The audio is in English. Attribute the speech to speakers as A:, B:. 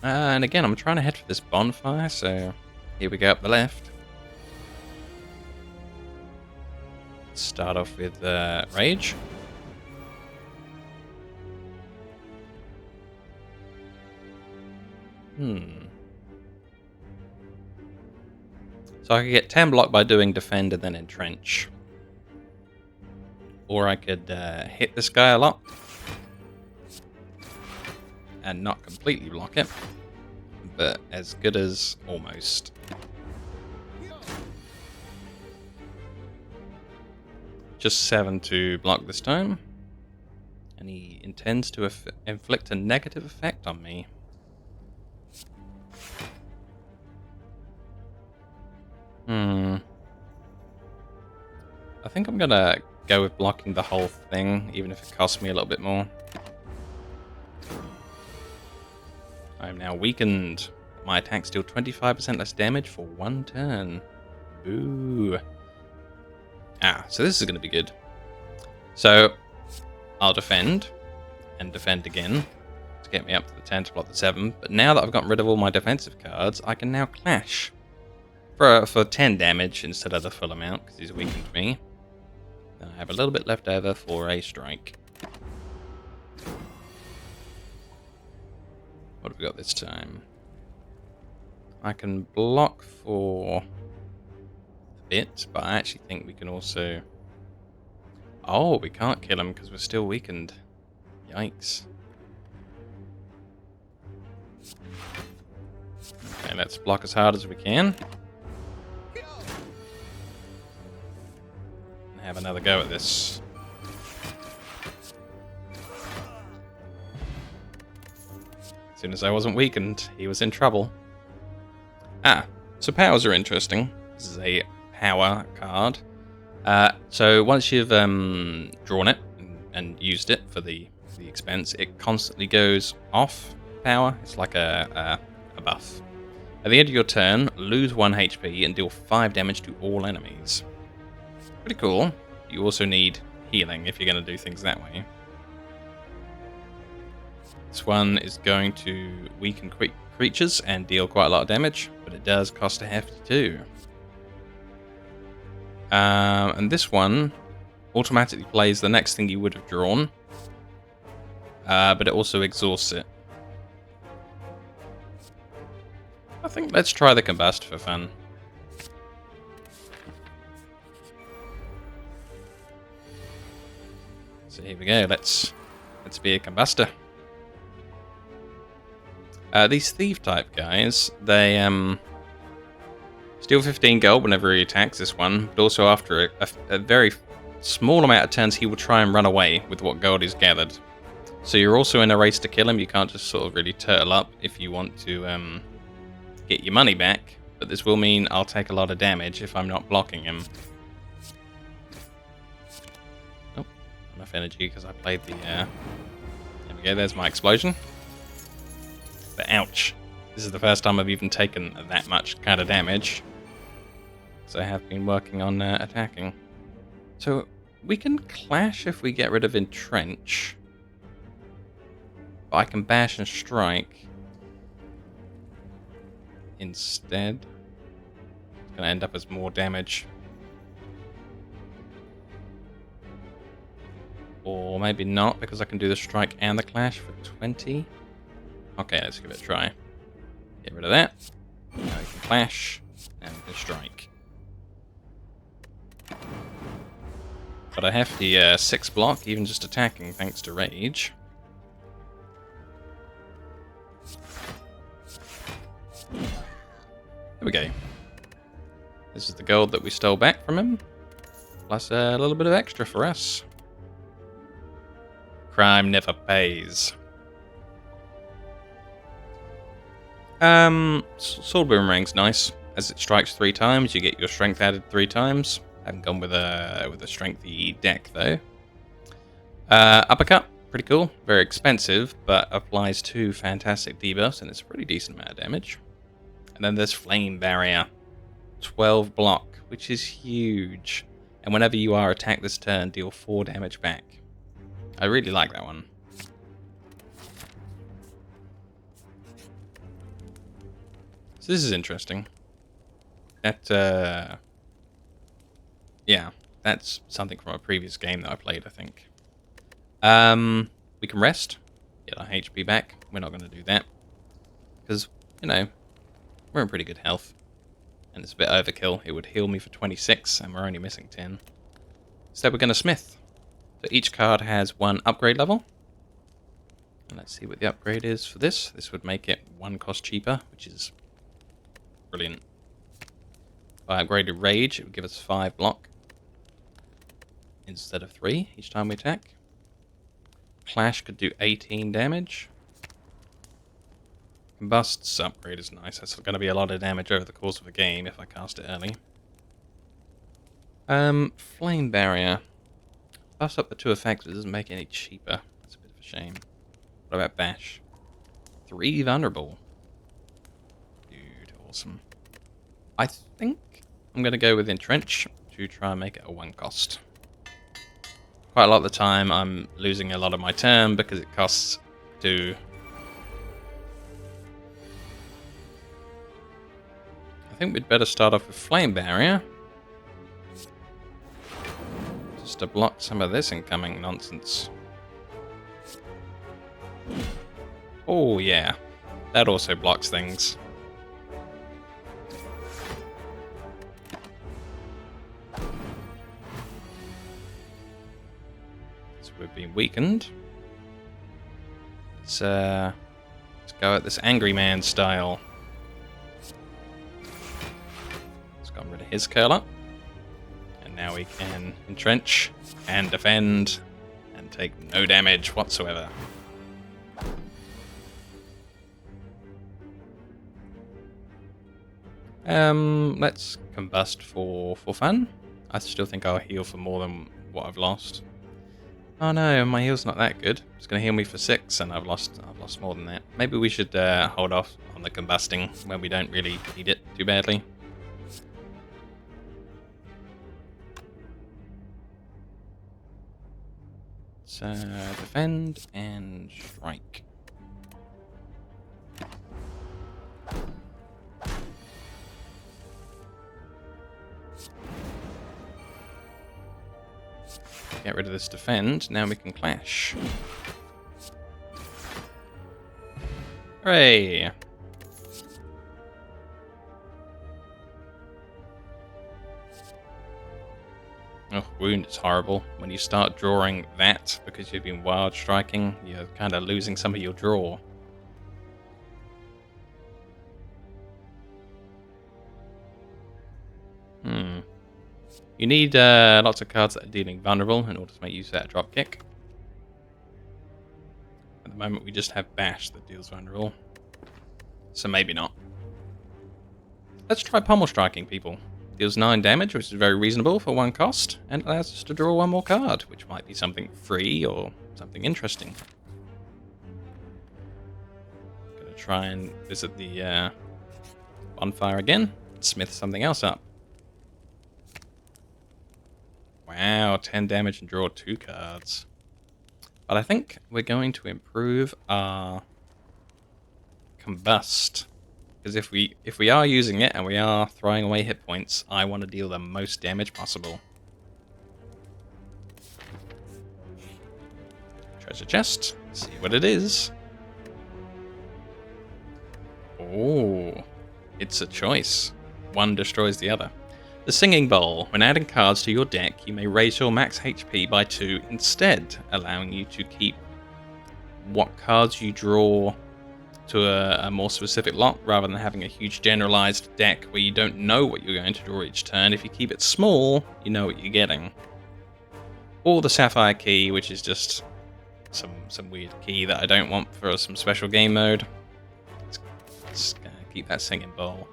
A: And again, I'm trying to head for this bonfire, so here we go up the left. Start off with Rage. So I could get 10 block by doing defend and then entrench. Or I could hit this guy a lot and not completely block it, but as good as almost. Just 7 to block this time. And he intends to inflict a negative effect on me. I think I'm gonna go with blocking the whole thing, even if it costs me a little bit more. I am now weakened. My attacks deal 25% less damage for 1 turn. Ooh. So this is gonna be good. So I'll defend, and defend again, to get me up to the 10 to block the 7. But now that I've gotten rid of all my defensive cards, I can now clash for 10 damage instead of the full amount, because he's weakened me. Then I have a little bit left over for a strike. What have we got this time? I can block for a bit, but I actually think we can also... Oh, we can't kill him because we're still weakened. Yikes. Okay, let's block as hard as we can. And have another go at this. As soon as I wasn't weakened, he was in trouble. So powers are interesting. This is a power card. So once you've drawn it and used it for the expense, it constantly goes off power. It's like a buff. At the end of your turn, lose 1 HP and deal 5 damage to all enemies. Pretty cool. You also need healing if you're going to do things that way. This one is going to weaken creatures and deal quite a lot of damage, but it does cost a hefty too. And this one automatically plays the next thing you would have drawn, but it also exhausts it. I think let's try the Combust for fun. So here we go, let's be a Combuster. These thief type guys, they steal 15 gold whenever he attacks this one, but also after a very small amount of turns he will try and run away with what gold he's gathered. So you're also in a race to kill him. You can't just sort of really turtle up if you want to get your money back, but this will mean I'll take a lot of damage if I'm not blocking him. Oh, enough energy because I played the... There we go, there's my explosion. But ouch. This is the first time I've even taken that much kind of damage. So I have been working on attacking. So we can clash if we get rid of entrench. But I can bash and strike instead. It's going to end up as more damage. Or maybe not, because I can do the strike and the clash for 20. Okay, let's give it a try. Get rid of that. Now we can clash, and we can strike. But I have the 6 block, even just attacking, thanks to Rage. There we go. This is the gold that we stole back from him, plus a little bit of extra for us. Crime never pays. Sword Boomerang's nice. As it strikes 3 times, you get your strength added 3 times. I haven't gone with a strengthy deck though. Uppercut, pretty cool. Very expensive, but applies 2 fantastic debuffs, and it's a pretty decent amount of damage. And then there's Flame Barrier, 12 block, which is huge. And whenever you are attacked this turn, deal 4 damage back. I really like that one. So this is interesting. That, yeah, that's something from a previous game that I played, I think. We can rest, get our HP back. We're not going to do that because, you know, we're in pretty good health. And it's a bit overkill. It would heal me for 26, and we're only missing 10. Instead, we're going to smith. So each card has one upgrade level. And let's see what the upgrade is for this. This would make it 1 cost cheaper, which is brilliant. If I upgraded Rage, it would give us 5 block instead of 3 each time we attack. Clash could do 18 damage. Combust's upgrade is nice. That's going to be a lot of damage over the course of a game if I cast it early. Flame Barrier. Buffs up the 2 effects, but it doesn't make it any cheaper. That's a bit of a shame. What about Bash? 3 vulnerable. Dude, awesome. I think I'm going to go with Entrench to try and make it a 1 cost. Quite a lot of the time I'm losing a lot of my turn because it costs 2. I think we'd better start off with Flame Barrier. Just to block some of this incoming nonsense. Oh yeah, that also blocks things. So we've been weakened. Let's go at this Angry Man style. Let's got rid of his curler. And now we can entrench and defend and take no damage whatsoever. Let's combust for fun. I still think I'll heal for more than what I've lost. Oh no, my heal's not that good. It's gonna heal me for 6, and I've lost more than that. Maybe we should hold off on the combusting when we don't really need it too badly. So defend and strike. Get rid of this defend, now we can clash. Hooray! Oh, wound is horrible. When you start drawing that because you've been wild striking, you're kind of losing some of your draw. You need lots of cards that are dealing vulnerable in order to make use of that drop kick. At the moment we just have Bash that deals vulnerable. So maybe not. Let's try Pommel Striking, people. Deals 9 damage, which is very reasonable for 1 cost, and allows us to draw 1 more card, which might be something free or something interesting. Gonna try and visit the bonfire again, smith something else up. Wow, 10 damage and draw 2 cards. But I think we're going to improve our Combust. Because if we are using it and we are throwing away hit points, I want to deal the most damage possible. Treasure chest. See what it is. Oh, it's a choice. One destroys the other. The Singing Bowl. When adding cards to your deck, you may raise your max HP by 2 instead, allowing you to keep what cards you draw to a more specific lot, rather than having a huge generalized deck where you don't know what you're going to draw each turn. If you keep it small, you know what you're getting. Or the Sapphire Key, which is just some weird key that I don't want for some special game mode. Let's keep that Singing Bowl.